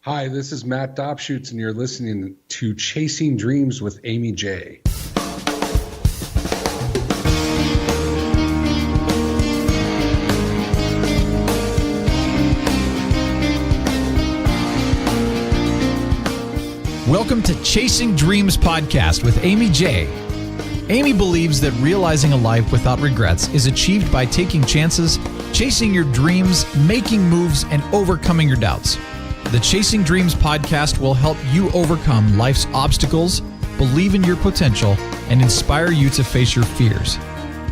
Hi, this is Matt Dobschuetz, and you're listening to Chasing Dreams with Aimee J. Welcome to Chasing Dreams podcast with Aimee J. Aimee believes that realizing a life without regrets is achieved by taking chances, chasing your dreams, making moves, and overcoming your doubts. The Chasing Dreams podcast will help you overcome life's obstacles, believe in your potential, and inspire you to face your fears.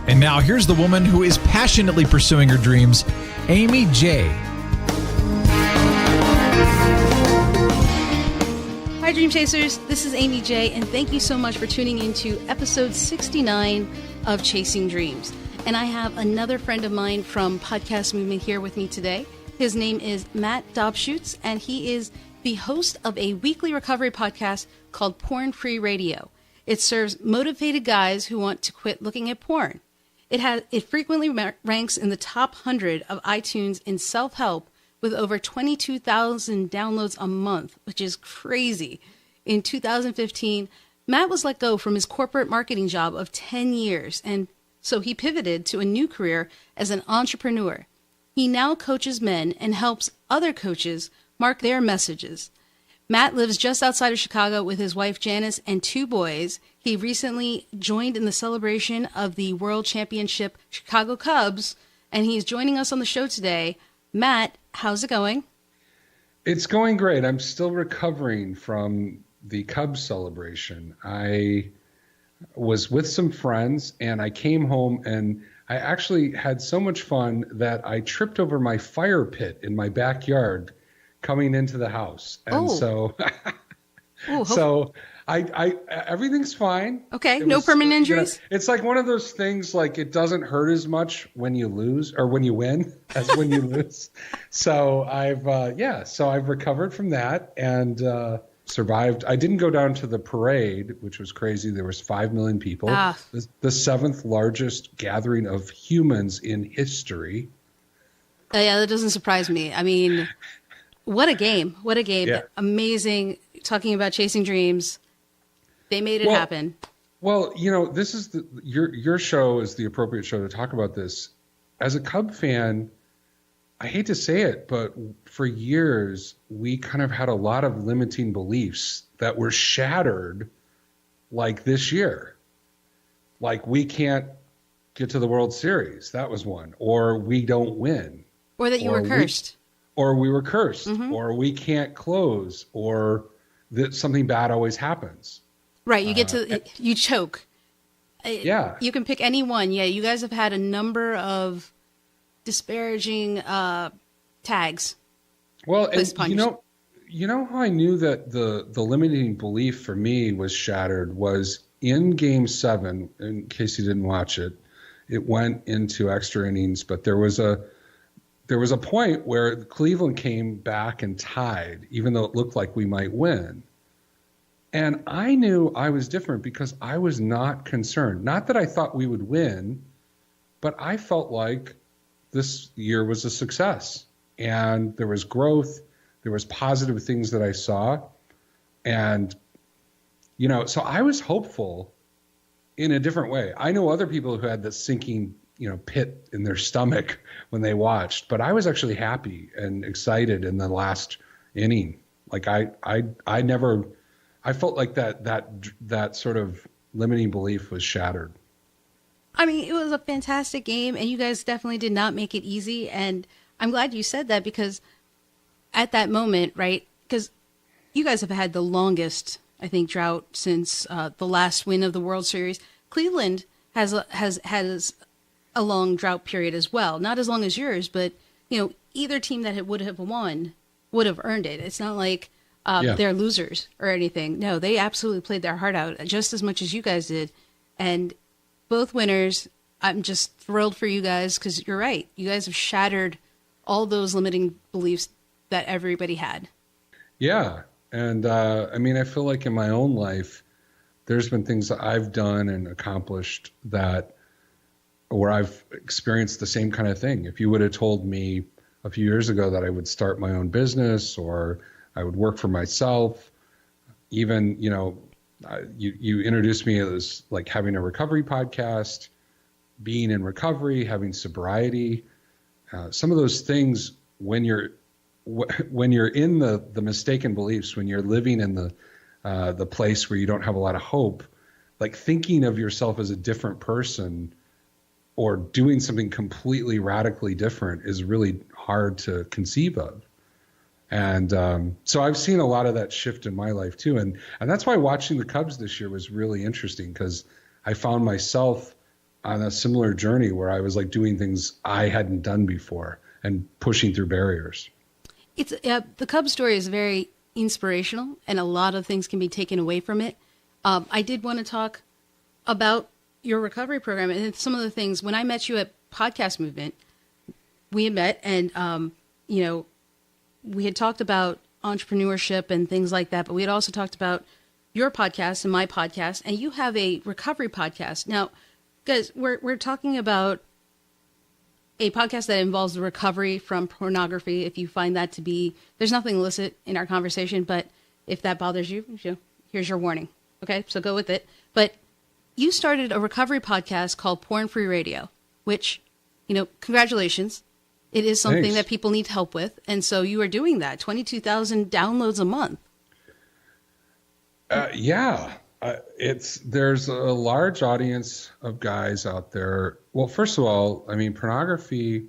And now here's the woman who is passionately pursuing her dreams, Aimee J. Hi, Dream Chasers. This is Aimee J, and thank you so much for tuning into episode 69 of Chasing Dreams. And I have another friend of mine from Podcast Movement here with me today. His name is Matt Dobschuetz, and he is the host of a weekly recovery podcast called Porn Free Radio. It serves motivated guys who want to quit looking at porn. It frequently ranks in the top 100 of iTunes in self-help with over 22,000 downloads a month, which is crazy. In 2015, Matt was let go from his corporate marketing job of 10 years, and so he pivoted to a new career as an entrepreneur. He now coaches men and helps other coaches mark their messages. Matt lives just outside of Chicago with his wife Janice and 2 boys. He recently joined in the celebration of the World Championship Chicago Cubs, and he's joining us on the show today. Matt, how's it going? It's going great. I'm still recovering from the Cubs celebration. I was with some friends, and I came home, and I actually had so much fun that I tripped over my fire pit in my backyard coming into the house. And so I everything's fine. Okay. No permanent injuries? It's like one of those things, like it doesn't hurt as much when you lose or when you win as when you lose. So I've recovered from that and survived. I didn't go down to the parade, which was crazy. There was 5 million people, the 7th largest gathering of humans in history. Yeah, that doesn't surprise me. I mean, what a game. What a game. Yeah. Amazing. Talking about chasing dreams. They made it happen. Well, this is your show is the appropriate show to talk about this. As a Cub fan, I hate to say it, but for years, we kind of had a lot of limiting beliefs that were shattered like this year. Like we can't get to the World Series. That was one. Or we don't win. Or that you were cursed. Or we were cursed. Mm-hmm. Or we can't close. Or that something bad always happens. Right. You you choke. Yeah. You can pick any one. Yeah. You guys have had a number of disparaging tags. Well, and you know how I knew that the limiting belief for me was shattered was in Game 7. In case you didn't watch it, it went into extra innings, but there was a point where Cleveland came back and tied, even though it looked like we might win. And I knew I was different because I was not concerned. Not that I thought we would win, but I felt like this year was a success. And there was growth. There was positive things that I saw. And, so I was hopeful in a different way. I know other people who had this sinking, pit in their stomach when they watched, but I was actually happy and excited in the last inning. Like I felt like that sort of limiting belief was shattered. I mean, it was a fantastic game, and you guys definitely did not make it easy. And I'm glad you said that because at that moment, right, because you guys have had the longest, I think, drought since the last win of the World Series. Cleveland has a long drought period as well. Not as long as yours, but, either team that would have won would have earned it. It's not like they're losers or anything. No, they absolutely played their heart out just as much as you guys did. And both winners, I'm just thrilled for you guys because you're right. You guys have shattered all those limiting beliefs that everybody had. Yeah. And I feel like in my own life, there's been things that I've done and accomplished where I've experienced the same kind of thing. If you would have told me a few years ago that I would start my own business or I would work for myself. Even, you introduced me as like having a recovery podcast, being in recovery, having sobriety. Some of those things, when you're in the mistaken beliefs, when you're living in the place where you don't have a lot of hope, like thinking of yourself as a different person or doing something completely radically different is really hard to conceive of. And so I've seen a lot of that shift in my life too. And that's why watching the Cubs this year was really interesting, because I found myself on a similar journey where I was like doing things I hadn't done before and pushing through barriers. It's the Cubs story is very inspirational, and a lot of things can be taken away from it. I did want to talk about your recovery program and some of the things. When I met you at Podcast Movement, we had met, and we had talked about entrepreneurship and things like that, but we had also talked about your podcast and my podcast, and you have a recovery podcast. Now, guys, we're talking about a podcast that involves the recovery from pornography. If you find that to be, there's nothing illicit in our conversation, but if that bothers you, here's your warning. Okay, so go with it. But you started a recovery podcast called Porn Free Radio, which, congratulations. It is something Thanks. that people need help with. And so you are doing that, 22,000 downloads a month. There's a large audience of guys out there. Well, first of all, I mean, pornography,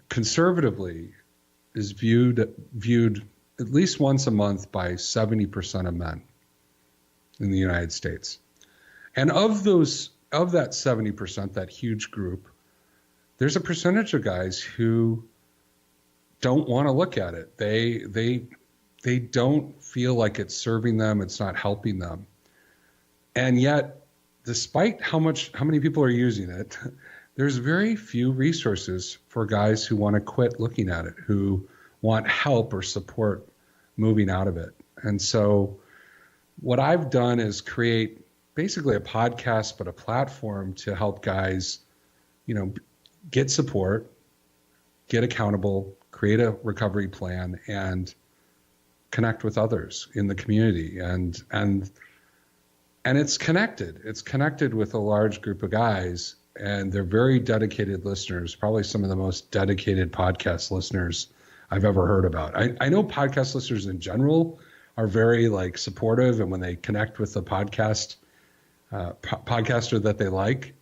conservatively is viewed at least once a month by 70% of men in the United States. And of that 70%, that huge group, there's a percentage of guys who don't want to look at it. They don't feel like it's serving them. It's not helping them. And yet, despite how many people are using it, there's very few resources for guys who want to quit looking at it, who want help or support moving out of it. And so what I've done is create basically a podcast, but a platform to help guys, get support, get accountable, create a recovery plan, and connect with others in the community. And it's connected. It's connected with a large group of guys, and they're very dedicated listeners, probably some of the most dedicated podcast listeners I've ever heard about. I know podcast listeners in general are very supportive, and when they connect with the podcaster that they like,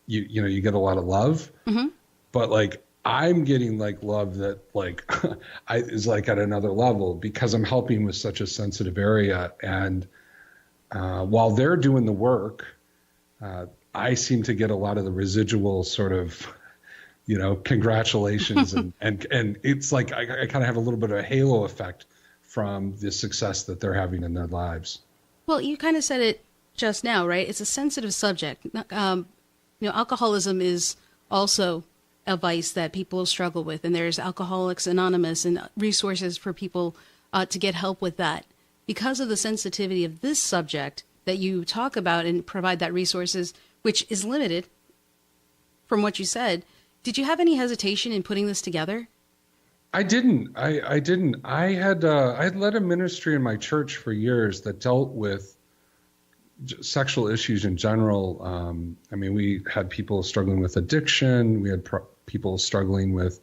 you get a lot of love. Mm-hmm. But I'm getting love that is at another level, because I'm helping with such a sensitive area. And while they're doing the work, I seem to get a lot of the residual sort of, congratulations. and it's I kind of have a little bit of a halo effect from the success that they're having in their lives. Well, you kind of said it just now, right? It's a sensitive subject. Alcoholism is also a vice that people struggle with, and there's Alcoholics Anonymous and resources for people to get help with that. Because of the sensitivity of this subject that you talk about and provide that resources, which is limited from what you said, did you have any hesitation in putting this together? I didn't. I didn't. I had led a ministry in my church for years that dealt with sexual issues in general. We had people struggling with addiction. We had people struggling with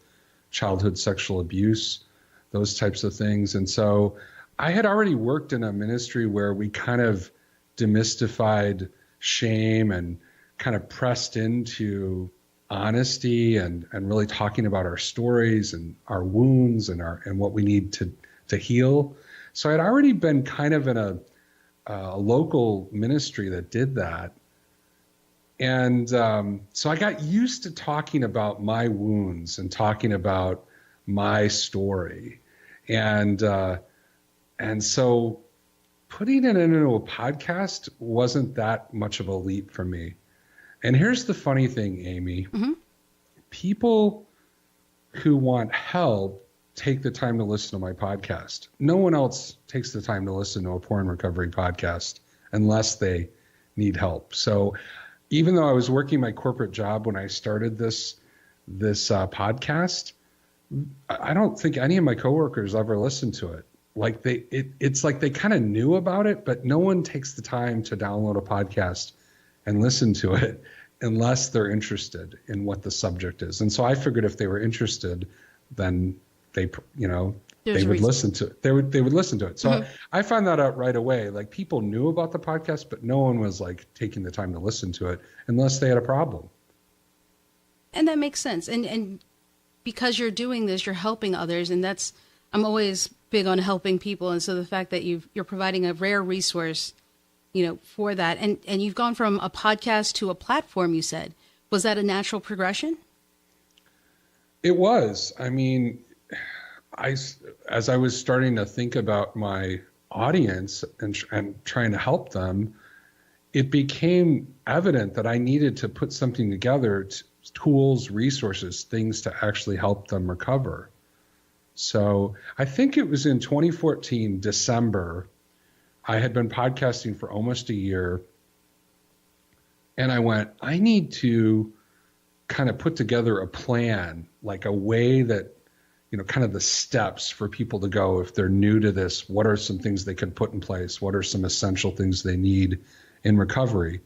childhood sexual abuse, those types of things. And so I had already worked in a ministry where we kind of demystified shame and kind of pressed into honesty and really talking about our stories and our wounds and what we need to heal. So I'd already been kind of in a local ministry that did that. And so I got used to talking about my wounds and talking about my story. And so putting it into a podcast wasn't that much of a leap for me. And here's the funny thing, Aimee. Mm-hmm. People who want help take the time to listen to my podcast. No one else takes the time to listen to a porn recovery podcast unless they need help. So even though I was working my corporate job when I started this podcast, I don't think any of my coworkers ever listened to it. Like it's like they kind of knew about it, but no one takes the time to download a podcast and listen to it unless they're interested in what the subject is. And so I figured if they were interested, then they would listen to it. They would listen to it. So I found that out right away. Like people knew about the podcast, but no one was like taking the time to listen to it unless they had a problem. And that makes sense. And because you're doing this, you're helping others, and I'm always big on helping people. And so the fact that you're providing a rare resource, for that, and you've gone from a podcast to a platform, you said, was that a natural progression? It was. I mean, as I was starting to think about my audience and trying to help them, it became evident that I needed to put something together, tools, resources, things to actually help them recover. So I think it was in 2014, December, I had been podcasting for almost a year. And I went, I need to kind of put together a plan, like a way that, kind of the steps for people to go if they're new to this. What are some things they can put in place? What are some essential things they need in recovery?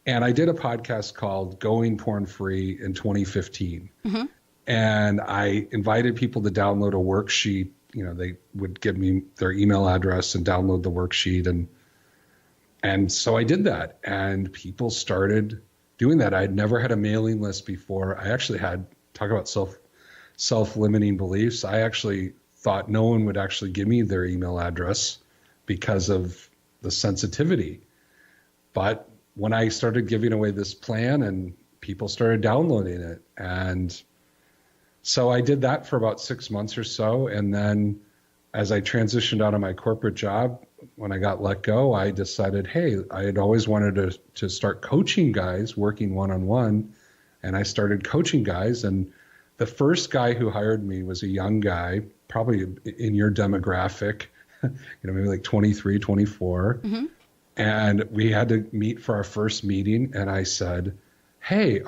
And I did a podcast called Going Porn Free in 2015. Mm-hmm. And I invited people to download a worksheet. They would give me their email address and download the worksheet. And so I did that. And people started doing that. I had never had a mailing list before. I actually talk about self-limiting beliefs. I actually thought no one would actually give me their email address because of the sensitivity. But when I started giving away this plan and people started downloading it, and so I did that for about 6 months or so. And then as I transitioned out of my corporate job, when I got let go, I decided, hey, I had always wanted to start coaching guys, working one-on-one. And I started coaching guys. And the first guy who hired me was a young guy, probably in your demographic, maybe like 23, 24. Mm-hmm. And we had to meet for our first meeting. And I said, hey,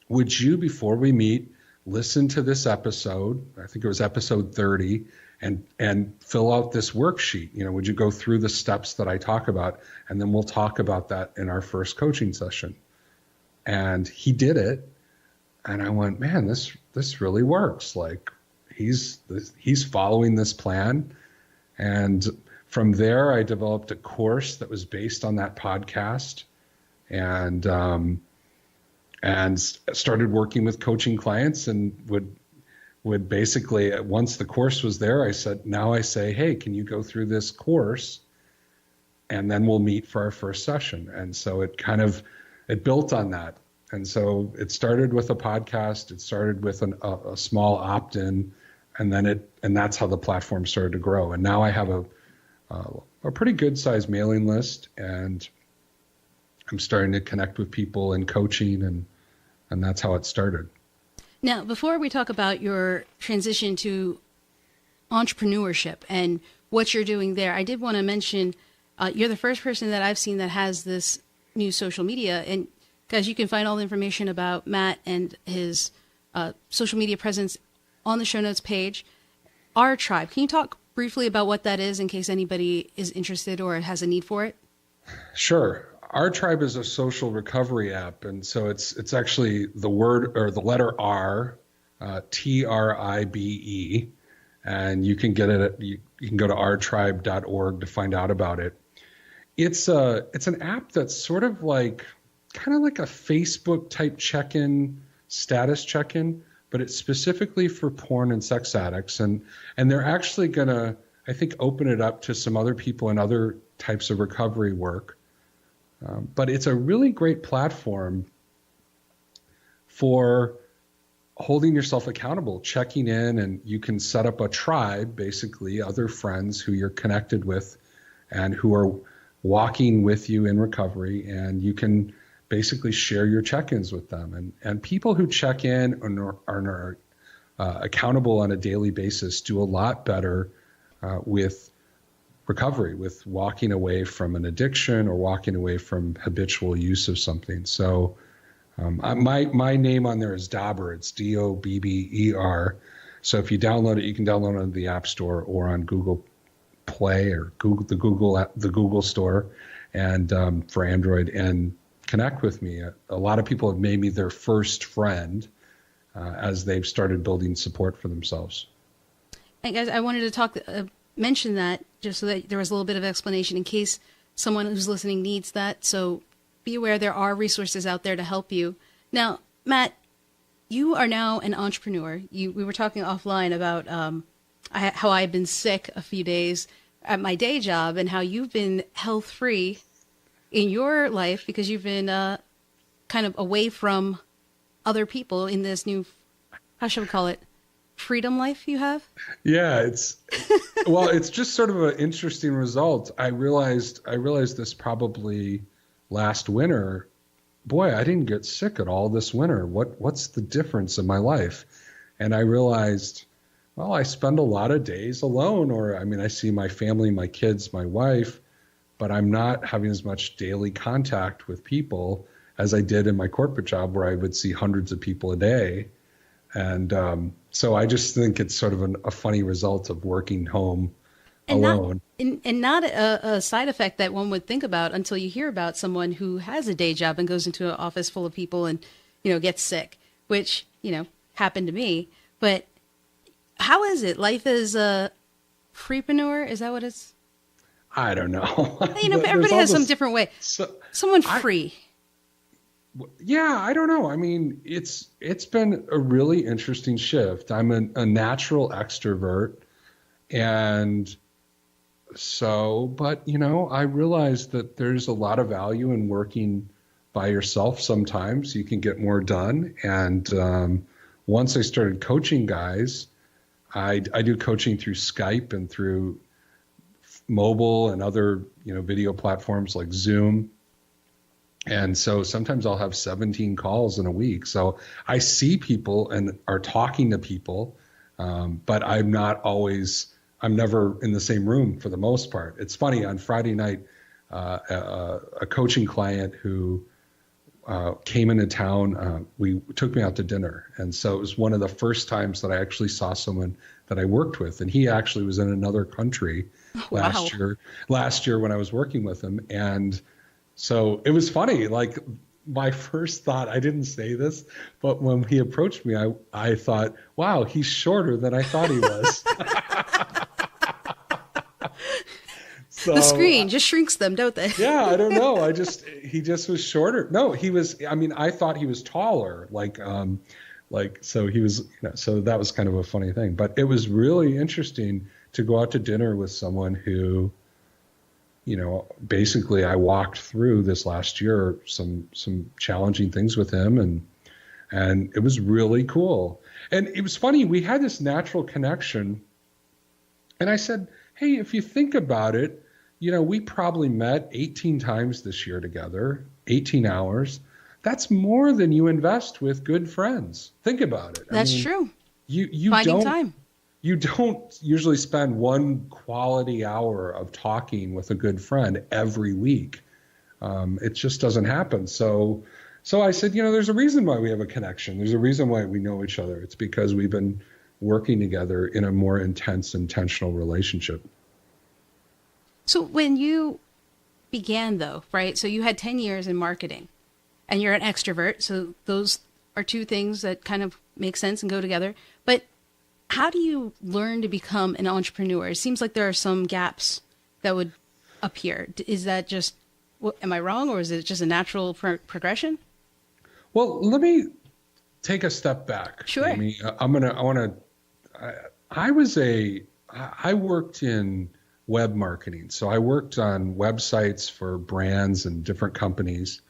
would you, before we meet, listen to this episode? I think it was episode 30, and fill out this worksheet. Would you go through the steps that I talk about? And then we'll talk about that in our first coaching session. And he did it. And I went, man, this really works. Like he's following this plan. And from there, I developed a course that was based on that podcast, and started working with coaching clients, and would basically, once the course was there, I say, hey, can you go through this course? And then we'll meet for our first session. And so it built on that. And so it started with a podcast. It started with a small opt-in, and that's how the platform started to grow. And now I have a pretty good sized mailing list, and I'm starting to connect with people in coaching, and that's how it started. Now, before we talk about your transition to entrepreneurship and what you're doing there, I did want to mention you're the first person that I've seen that has this new social media. And guys, you can find all the information about Matt and his social media presence on the show notes page. rTribe. Can you talk briefly about what that is in case anybody is interested or has a need for it? Sure. rTribe is a social recovery app, and so it's actually the word or the letter R, TRIBE, and you can get it. You can go to rTribe.org to find out about it. It's an app that's sort of kind of like a Facebook type check-in, status check-in, but it's specifically for porn and sex addicts, and they're actually gonna, I think, open it up to some other people in other types of recovery work. But it's a really great platform for holding yourself accountable, checking in, and you can set up a tribe, basically other friends who you're connected with and who are walking with you in recovery, and you can basically share your check-ins with them. And people who check in and are accountable on a daily basis do a lot better with recovery, with walking away from an addiction or walking away from habitual use of something. So My name on there is Dobber. It's Dobber. So if you download it, you can download it on the App Store or on Google Play or the Google Store, and for Android, and connect with me. A lot of people have made me their first friend as they've started building support for themselves. And guys, I wanted to mention that just so that there was a little bit of explanation in case someone who's listening needs that. So be aware there are resources out there to help you. Now, Matt, you are now an entrepreneur. We were talking offline about how I've been sick a few days at my day job and how you've been health-free in your life because you've been kind of away from other people in this new, how should we call it, freedom life you have? Yeah, it's just sort of an interesting result. I realized this probably last winter. Boy, I didn't get sick at all this winter. What's the difference in my life? And I realized, well, I spend a lot of days alone, I see my family, my kids, my wife, but I'm not having as much daily contact with people as I did in my corporate job where I would see hundreds of people a day. And so I just think it's sort of a funny result of working home alone. Not a side effect that one would think about until you hear about someone who has a day job and goes into an office full of people and, gets sick, which, happened to me. But how is it? Life as a freepreneur? Is that what it's? I don't know. Everybody has some different way. Someone free. Yeah, I don't know. It's been a really interesting shift. I'm a natural extrovert. And so, but, I realized that there's a lot of value in working by yourself. Sometimes you can get more done. And once I started coaching guys, I do coaching through Skype and through mobile and other, video platforms like Zoom. And so sometimes I'll have 17 calls in a week. So I see people and are talking to people, but I'm never in the same room for the most part. It's funny, on Friday night, a coaching client who came into town, took me out to dinner. And so it was one of the first times that I actually saw someone that I worked with. And he actually was in another country last year when I was working with him. And so it was funny, like my first thought, I didn't say this, but when he approached me, I thought, wow, he's shorter than I thought he was. So, the screen just shrinks them, don't they? Yeah, I don't know. He just was shorter. No, he was, I thought he was taller, so he was, so that was kind of a funny thing, but it was really interesting to go out to dinner with someone who, basically I walked through this last year, some challenging things with him, and it was really cool. And it was funny, we had this natural connection, and I said, hey, if you think about it, we probably met 18 times this year together, 18 hours. That's more than you invest with good friends. Think about it. That's true. You Finding time. You don't usually spend one quality hour of talking with a good friend every week. It just doesn't happen. So I said, there's a reason why we have a connection. There's a reason why we know each other. It's because we've been working together in a more intense, intentional relationship. So when you began, though, right? So you had 10 years in marketing, and you're an extrovert. So those are two things that kind of make sense and go together. But how do you learn to become an entrepreneur? It seems like there are some gaps that would appear. Is that just, am I wrong, or is it just a natural progression? Well, let me take a step back. Sure. I worked in web marketing. So I worked on websites for brands and different companies.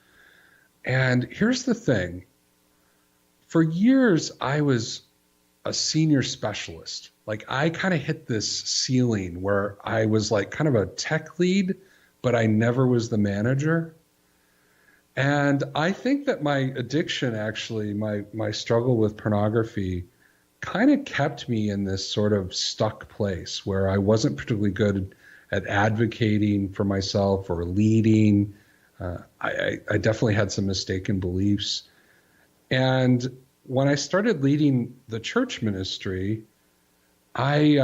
And here's the thing. For years, I was a senior specialist. Like I kind of hit this ceiling where I was like kind of a tech lead, but I never was the manager. And I think that my addiction, actually, my struggle with pornography kind of kept me in this sort of stuck place where I wasn't particularly good at advocating for myself or leading. I definitely had some mistaken beliefs. And when I started leading the church ministry, I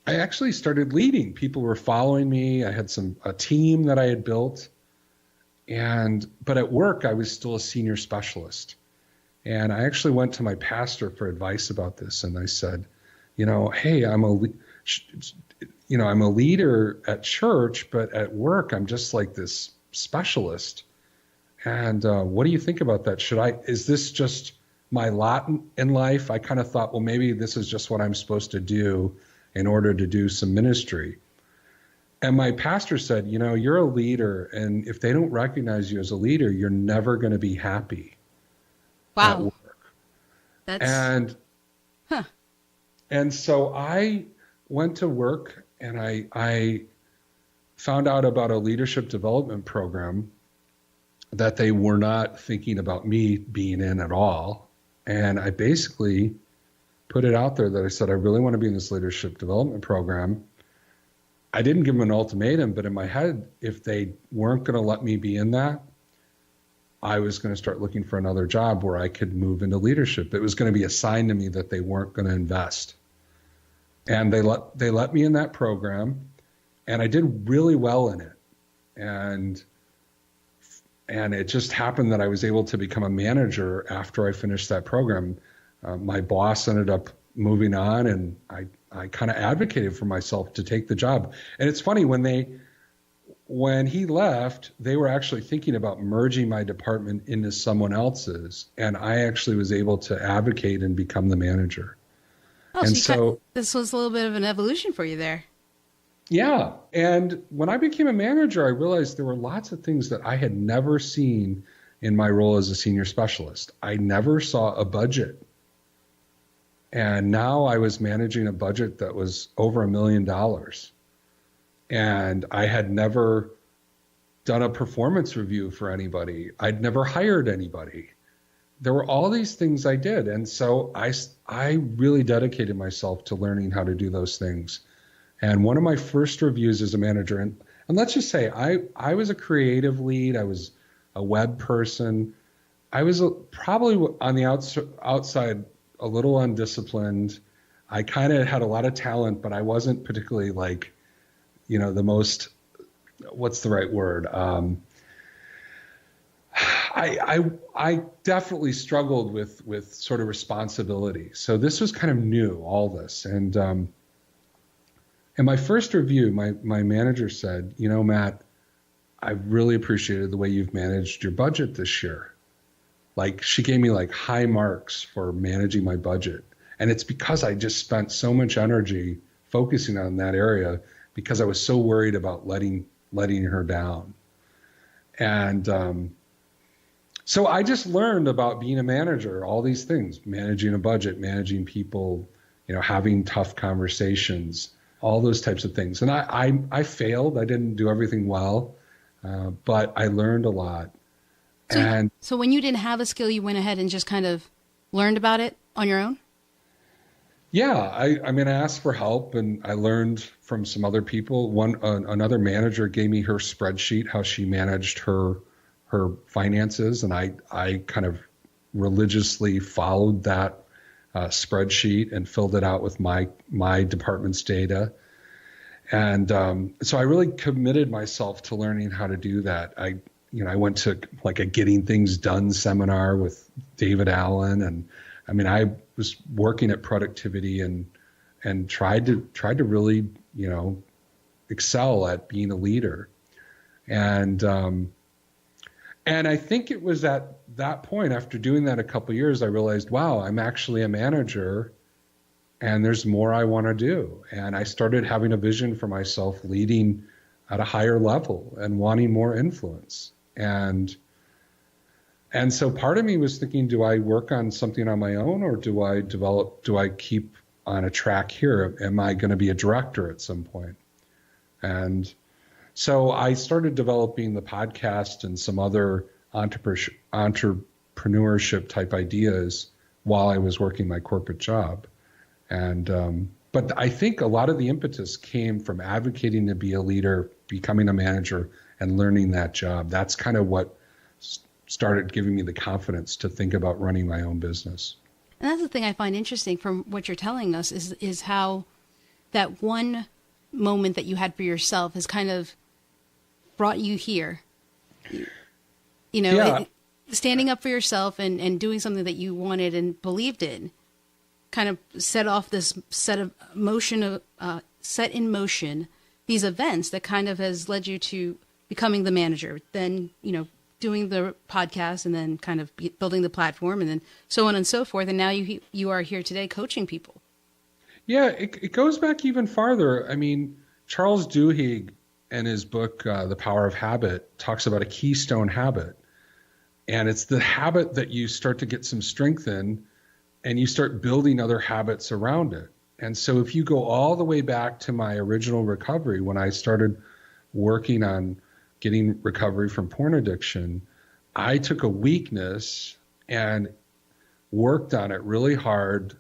actually started leading. People were following me. I had a team that I had built. But at work, I was still a senior specialist. And I actually went to my pastor for advice about this. And I said, hey, I'm a leader at church, but at work, I'm just like this specialist. And what do you think about that? Is this just my lot in life? I kind of thought, well, maybe this is just what I'm supposed to do in order to do some ministry. And my pastor said, you're a leader, and if they don't recognize you as a leader, you're never going to be happy. Wow. At work. And so I went to work, and I found out about a leadership development program that they were not thinking about me being in at all. And I basically put it out there that I said, I really want to be in this leadership development program. I didn't give them an ultimatum, but in my head, if they weren't going to let me be in that, I was going to start looking for another job where I could move into leadership. It was going to be a sign to me that they weren't going to invest. And they let me in that program, and I did really well in it. And it just happened that I was able to become a manager after I finished that program. My boss ended up moving on, and I kind of advocated for myself to take the job. And it's funny, when he left, they were actually thinking about merging my department into someone else's, and I actually was able to advocate and become the manager. Oh, and so this was a little bit of an evolution for you there. Yeah. And when I became a manager, I realized there were lots of things that I had never seen in my role as a senior specialist. I never saw a budget. And now I was managing a budget that was over $1 million. And I had never done a performance review for anybody. I'd never hired anybody. There were all these things I did. And so I really dedicated myself to learning how to do those things. And one of my first reviews as a manager, and let's just say I was a creative lead. I was a web person. I was probably on the outside a little undisciplined. I kind of had a lot of talent, but I wasn't particularly the most, what's the right word? I definitely struggled with sort of responsibility. So this was kind of new, all this. And in my first review, my manager said, Matt, I really appreciated the way you've managed your budget this year. She gave me high marks for managing my budget. And it's because I just spent so much energy focusing on that area because I was so worried about letting her down. And so I just learned about being a manager, all these things, managing a budget, managing people, having tough conversations, all those types of things. And I failed. I didn't do everything well, but I learned a lot. So when you didn't have a skill, you went ahead and just kind of learned about it on your own? Yeah, I asked for help, and I learned from some other people. Another manager gave me her spreadsheet, how she managed her finances, and I kind of religiously followed that spreadsheet and filled it out with my department's data. And so I really committed myself to learning how to do that. I went to a Getting Things Done seminar with David Allen, and I was working at productivity and tried to really, excel at being a leader. And I think it was at that point, after doing that a couple of years, I realized, wow, I'm actually a manager and there's more I want to do. And I started having a vision for myself leading at a higher level and wanting more influence. And so part of me was thinking, do I work on something on my own, or do I keep on a track here? Am I going to be a director at some point? And so I started developing the podcast and some other entrepreneurship type ideas while I was working my corporate job. And but I think a lot of the impetus came from advocating to be a leader, becoming a manager, and learning that job. That's kind of what started giving me the confidence to think about running my own business. And that's the thing I find interesting from what you're telling us is how that one moment that you had for yourself has kind of brought you here. You know, Yeah. Standing up for yourself and doing something that you wanted and believed in kind of set off this set in motion these events that kind of has led you to becoming the manager, then, you know, doing the podcast, and then kind of building the platform, and then so on and so forth. And now you are here today coaching people. Yeah, it goes back even farther. I mean, Charles Duhigg in his book, The Power of Habit, talks about a keystone habit. And it's the habit that you start to get some strength in, and you start building other habits around it. And so if you go all the way back to my original recovery, when I started working on getting recovery from porn addiction, I took a weakness and worked on it really hard,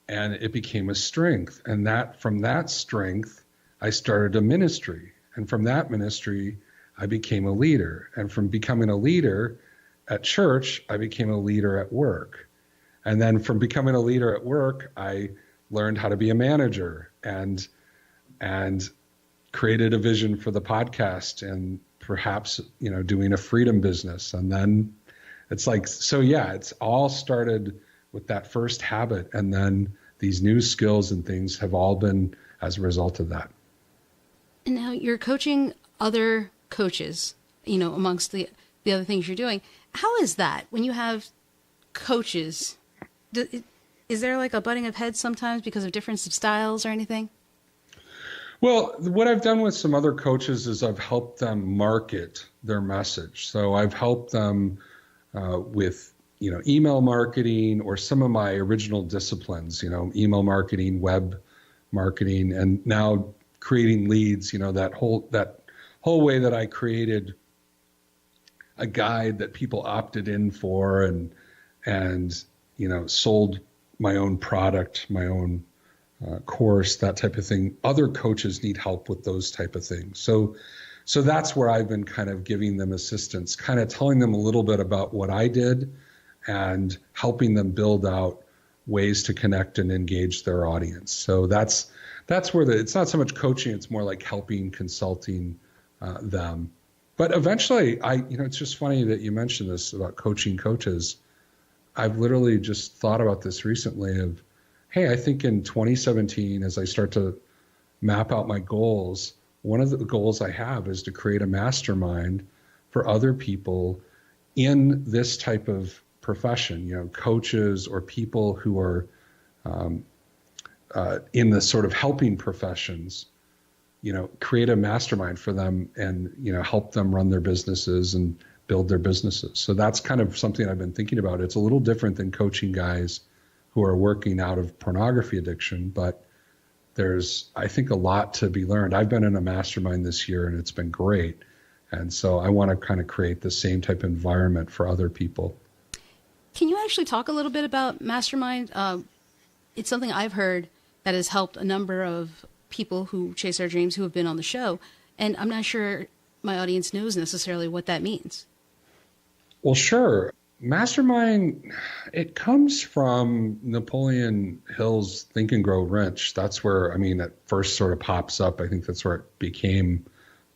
and it became a strength. And from that strength, I started a ministry. And from that ministry, I became a leader. And from becoming a leader at church, I became a leader at work. And then from becoming a leader at work, I learned how to be a manager and created a vision for the podcast, and perhaps, you know, doing a freedom business. And then it's like, so yeah, it's all started with that first habit. And then these new skills and things have all been as a result of that. And now you're coaching other coaches, you know, amongst the other things you're doing. How is that when you have coaches? Is there like a butting of heads sometimes because of difference of styles or anything? Well, what I've done with some other coaches is I've helped them market their message. So I've helped them with, you know, email marketing, or some of my original disciplines, you know, email marketing, web marketing, and now creating leads, you know, that whole way that I created a guide that people opted in for, and you know, sold my own product, my own course, that type of thing. Other coaches need help with those type of things. So that's where I've been kind of giving them assistance, kind of telling them a little bit about what I did and helping them build out ways to connect and engage their audience. So that's where it's not so much coaching, it's more like helping, consulting them. But eventually, it's just funny that you mentioned this about coaching coaches. I've literally just thought about this recently of, hey, I think in 2017, as I start to map out my goals, one of the goals I have is to create a mastermind for other people in this type of profession, you know, coaches or people who are in the sort of helping professions, you know, create a mastermind for them and, you know, help them run their businesses and build their businesses. So that's kind of something I've been thinking about. It's a little different than coaching guys who are working out of pornography addiction, but there's, I think, a lot to be learned. I've been in a mastermind this year and it's been great. And so I want to kind of create the same type of environment for other people. Can you actually talk a little bit about Mastermind? It's something I've heard that has helped a number of people who chase their dreams who have been on the show. And I'm not sure my audience knows necessarily what that means. Well, sure. Mastermind, it comes from Napoleon Hill's Think and Grow Rich. That's where, I mean, it first sort of pops up. I think that's where it became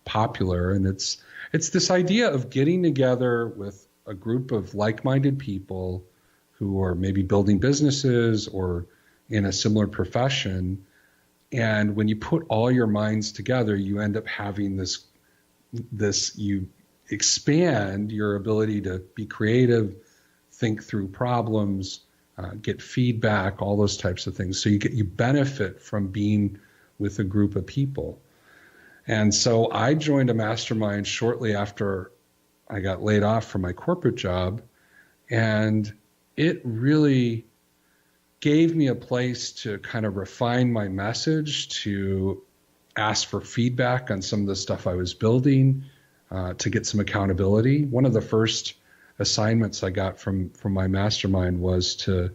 popular. And it's this idea of getting together with a group of like-minded people who are maybe building businesses or in a similar profession. And when you put all your minds together, you end up having this you expand your ability to be creative, think through problems, get feedback, all those types of things. So you benefit from being with a group of people. And so I joined a mastermind shortly after I got laid off from my corporate job, and it really gave me a place to kind of refine my message, to ask for feedback on some of the stuff I was building, to get some accountability. One of the first assignments I got from my mastermind was to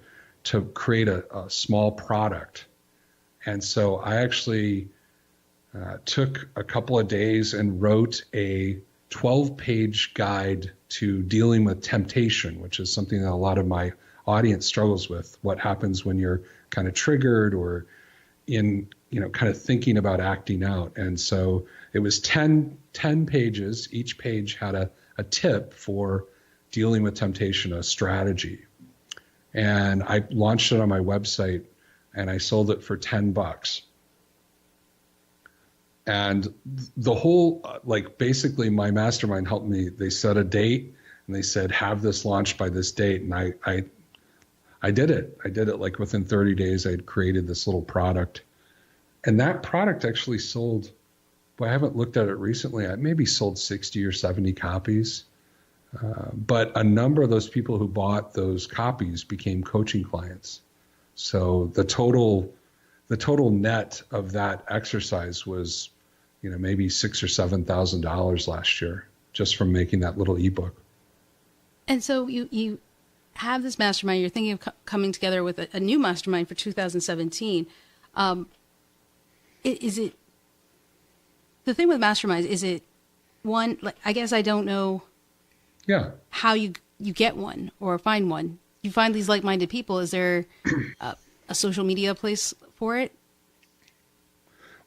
create a small product. And so I actually took a couple of days and wrote a 12-page guide to dealing with temptation, which is something that a lot of my audience struggles with. What happens when you're kind of triggered or in, kind of thinking about acting out. And so it was 10 pages. Each page had a tip for dealing with temptation, a strategy. And I launched it on my website and I sold it for $10. And the whole, basically my mastermind helped me. They set a date and they said, have this launched by this date. And I did it. I did it within 30 days. I had created this little product. And that product actually sold, I haven't looked at it recently. I maybe sold 60 or 70 copies. But a number of those people who bought those copies became coaching clients. So the total net of that exercise was, maybe $6,000 or $7,000 last year, just from making that little ebook. And so you have this mastermind. You're thinking of coming together with a new mastermind for 2017. Is it the thing with masterminds? Is it one? I guess I don't know. Yeah. How you get one or find one? You find these like-minded people. Is there a social media place for it?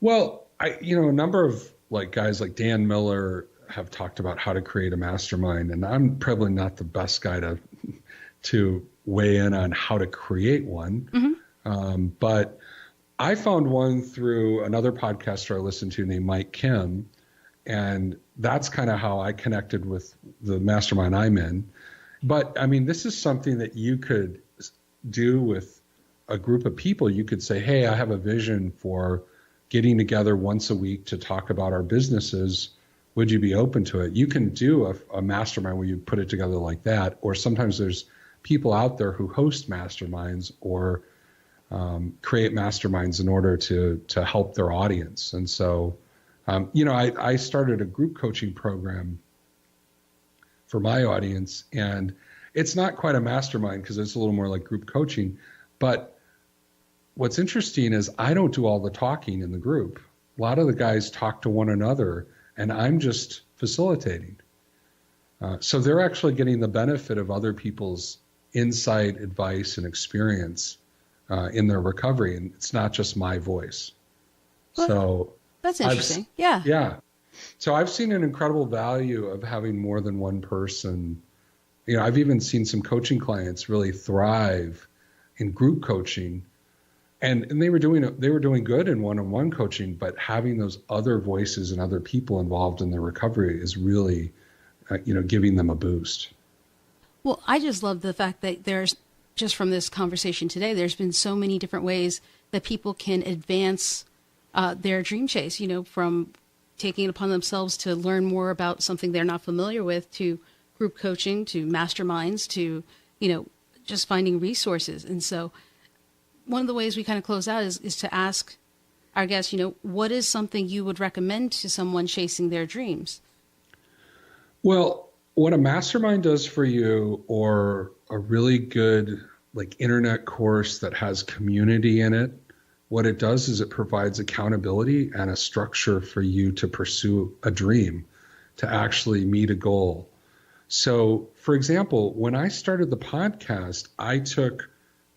Well, a number of guys like Dan Miller have talked about how to create a mastermind, and I'm probably not the best guy to weigh in on how to create one. Mm-hmm. But I found one through another podcaster I listened to named Mike Kim, and that's kind of how I connected with the mastermind I'm in. But this is something that you could do with a group of people. You could say, hey, I have a vision for getting together once a week to talk about our businesses. Would you be open to it? You can do a mastermind where you put it together like that. Or sometimes there's people out there who host masterminds or create masterminds in order to help their audience. And so, I started a group coaching program for my audience, and it's not quite a mastermind because it's a little more like group coaching. But what's interesting is I don't do all the talking in the group. A lot of the guys talk to one another, and I'm just facilitating. So they're actually getting the benefit of other people's insight, advice, and experience in their recovery, and it's not just my voice. Well, so that's interesting. Yeah. Yeah. So I've seen an incredible value of having more than one person. I've even seen some coaching clients really thrive in group coaching, and they were doing good in one-on-one coaching, but having those other voices and other people involved in their recovery is really, giving them a boost. Well, I just love the fact that there's, just from this conversation today, there's been so many different ways that people can advance their dream chase, from taking it upon themselves to learn more about something they're not familiar with, to group coaching, to masterminds, to, just finding resources. And so one of the ways we kind of close out is to ask our guests, what is something you would recommend to someone chasing their dreams? Well, what a mastermind does for you, or a really good internet course that has community in it, what it does is it provides accountability and a structure for you to pursue a dream, to actually meet a goal. So, for example, when I started the podcast, I took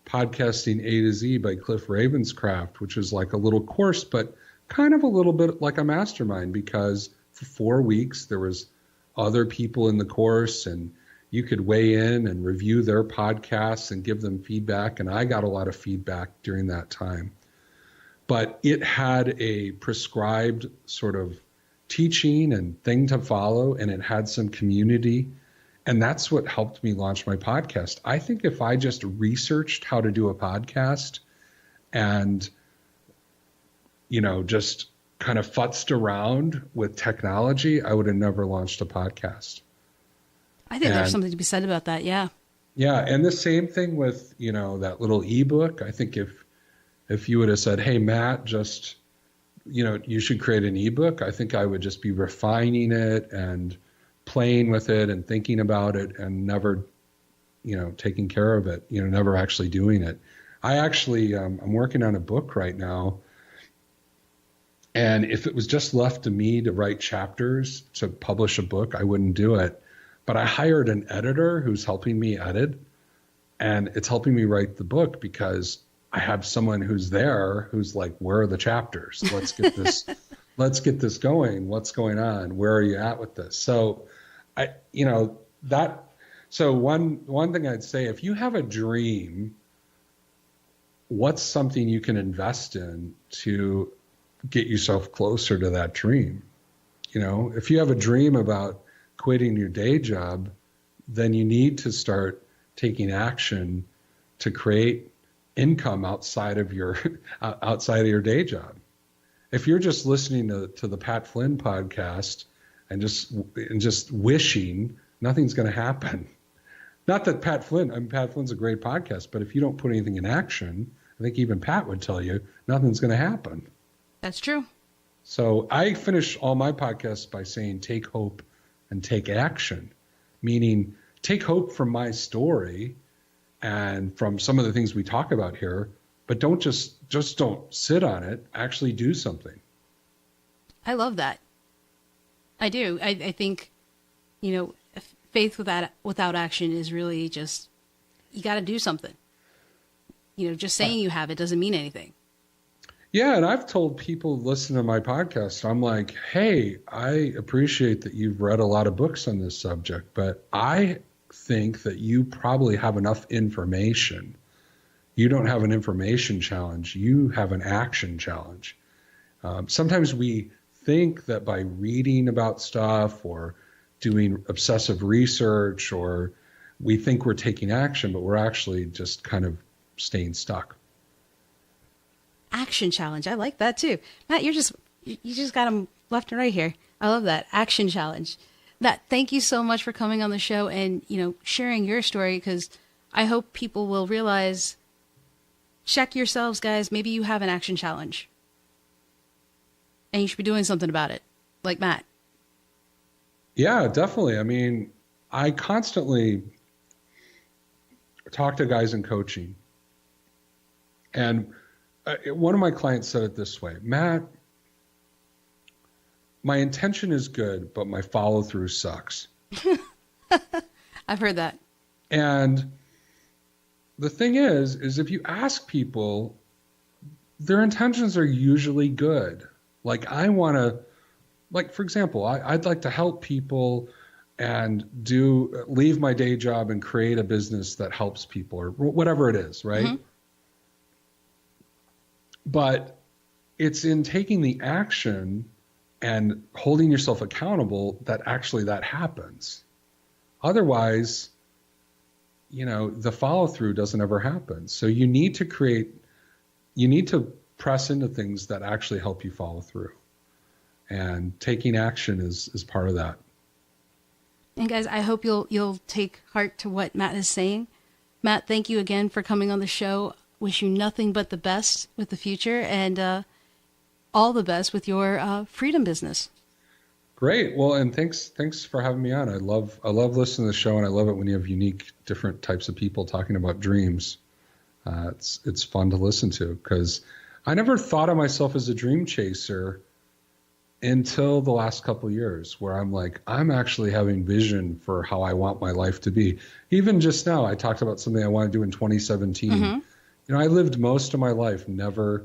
Podcasting A to Z by Cliff Ravenscraft, which was like a little course, but kind of a little bit like a mastermind, because for 4 weeks there was other people in the course, and you could weigh in and review their podcasts and give them feedback. And I got a lot of feedback during that time. But it had a prescribed sort of teaching and thing to follow, and it had some community. And that's what helped me launch my podcast. I think if I just researched how to do a podcast and, just kind of futzed around with technology, I would have never launched a podcast. I think there's something to be said about that. Yeah. Yeah. And the same thing with, that little ebook. I think if you would have said, hey, Matt, just, you should create an ebook, I think I would just be refining it and playing with it and thinking about it and never, taking care of it, never actually doing it. I actually, I'm working on a book right now, And if it was just left to me to write chapters to publish a book, I wouldn't do it. But I hired an editor who's helping me edit, and it's helping me write the book because I have someone who's there who's like, where are the chapters? Let's get this, let's get this going. What's going on? Where are you at with this? So so one thing I'd say, if you have a dream, what's something you can invest in to get yourself closer to that dream? If you have a dream about quitting your day job, then you need to start taking action to create income outside of your day job. If you're just listening to the Pat Flynn podcast and just wishing, nothing's going to happen. Not that Pat Flynn's a great podcast, but if you don't put anything in action, I think even Pat would tell you nothing's going to happen. That's true. So I finish all my podcasts by saying take hope and take action, meaning take hope from my story and from some of the things we talk about here, but don't just don't sit on it, actually do something. I love that. I do. I think, faith without action is really just, you got to do something. Just saying you have it doesn't mean anything. Yeah, and I've told people listen to my podcast, I'm like, hey, I appreciate that you've read a lot of books on this subject, but I think that you probably have enough information. You don't have an information challenge. You have an action challenge. Sometimes we think that by reading about stuff or doing obsessive research, or we think we're taking action, but we're actually just kind of staying stuck. Action challenge. I like that too. Matt, you just got them left and right here. I love that. Action challenge. Matt, thank you so much for coming on the show and, sharing your story, because I hope people will realize, check yourselves, guys. Maybe you have an action challenge and you should be doing something about it, like Matt. Yeah, definitely. I mean, I constantly talk to guys in coaching, and one of my clients said it this way: Matt, my intention is good, but my follow through sucks. I've heard that. And the thing is if you ask people, their intentions are usually good. Like, for example, I'd like to help people and leave my day job and create a business that helps people, or whatever it is, right? Mm-hmm. But it's in taking the action and holding yourself accountable that actually that happens. Otherwise, the follow through doesn't ever happen. So you need to press into things that actually help you follow through. And taking action is part of that. And guys, I hope you'll take heart to what Matt is saying. Matt, thank you again for coming on the show. Wish you nothing but the best with the future, and all the best with your freedom business. Great. Well, and thanks for having me on. I love listening to the show, and I love it when you have unique, different types of people talking about dreams. It's fun to listen to, because I never thought of myself as a dream chaser until the last couple of years, where I'm like, I'm actually having vision for how I want my life to be. Even just now, I talked about something I want to do in 2017. Mm-hmm. I lived most of my life never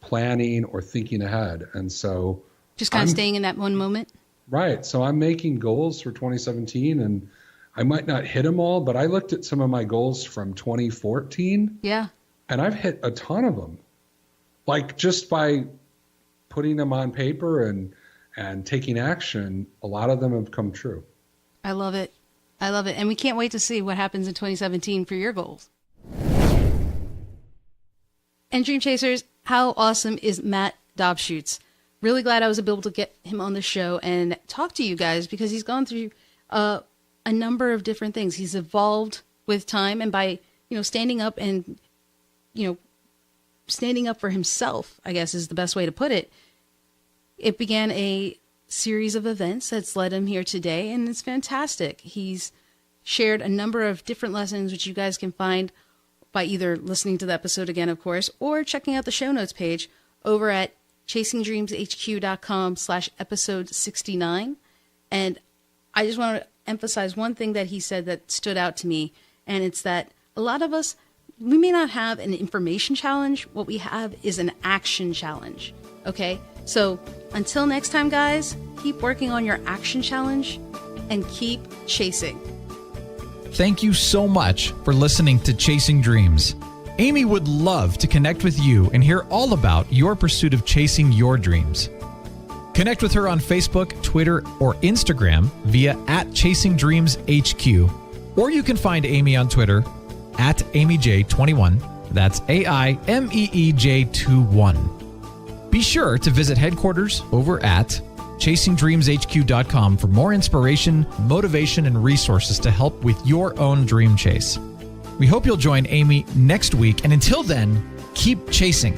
planning or thinking ahead. And so just kind of staying in that one moment. Right. So I'm making goals for 2017, and I might not hit them all, but I looked at some of my goals from 2014. Yeah. And I've hit a ton of them. Like, just by putting them on paper and taking action, a lot of them have come true. I love it. I love it. And we can't wait to see what happens in 2017 for your goals. And Dream Chasers, how awesome is Matt Dobschuetz? Really glad I was able to get him on the show and talk to you guys, because he's gone through a number of different things. He's evolved with time, and by, standing up and, standing up for himself, I guess is the best way to put it. It began a series of events that's led him here today, and it's fantastic. He's shared a number of different lessons, which you guys can find by either listening to the episode again, of course, or checking out the show notes page over at chasingdreamshq.com/episode 69. And I just want to emphasize one thing that he said that stood out to me, and it's that a lot of us, we may not have an information challenge. What we have is an action challenge. Okay? So until next time, guys, keep working on your action challenge and keep chasing. Thank you so much for listening to Chasing Dreams. Aimee would love to connect with you and hear all about your pursuit of chasing your dreams. Connect with her on Facebook, Twitter, or Instagram via @ChasingDreamsHQ. Or you can find Aimee on Twitter @AimeeJ21. That's AIMEEJ21. Be sure to visit headquarters over at ChasingDreamsHQ.com for more inspiration, motivation, and resources to help with your own dream chase. We hope you'll join Aimee next week, and until then, keep chasing.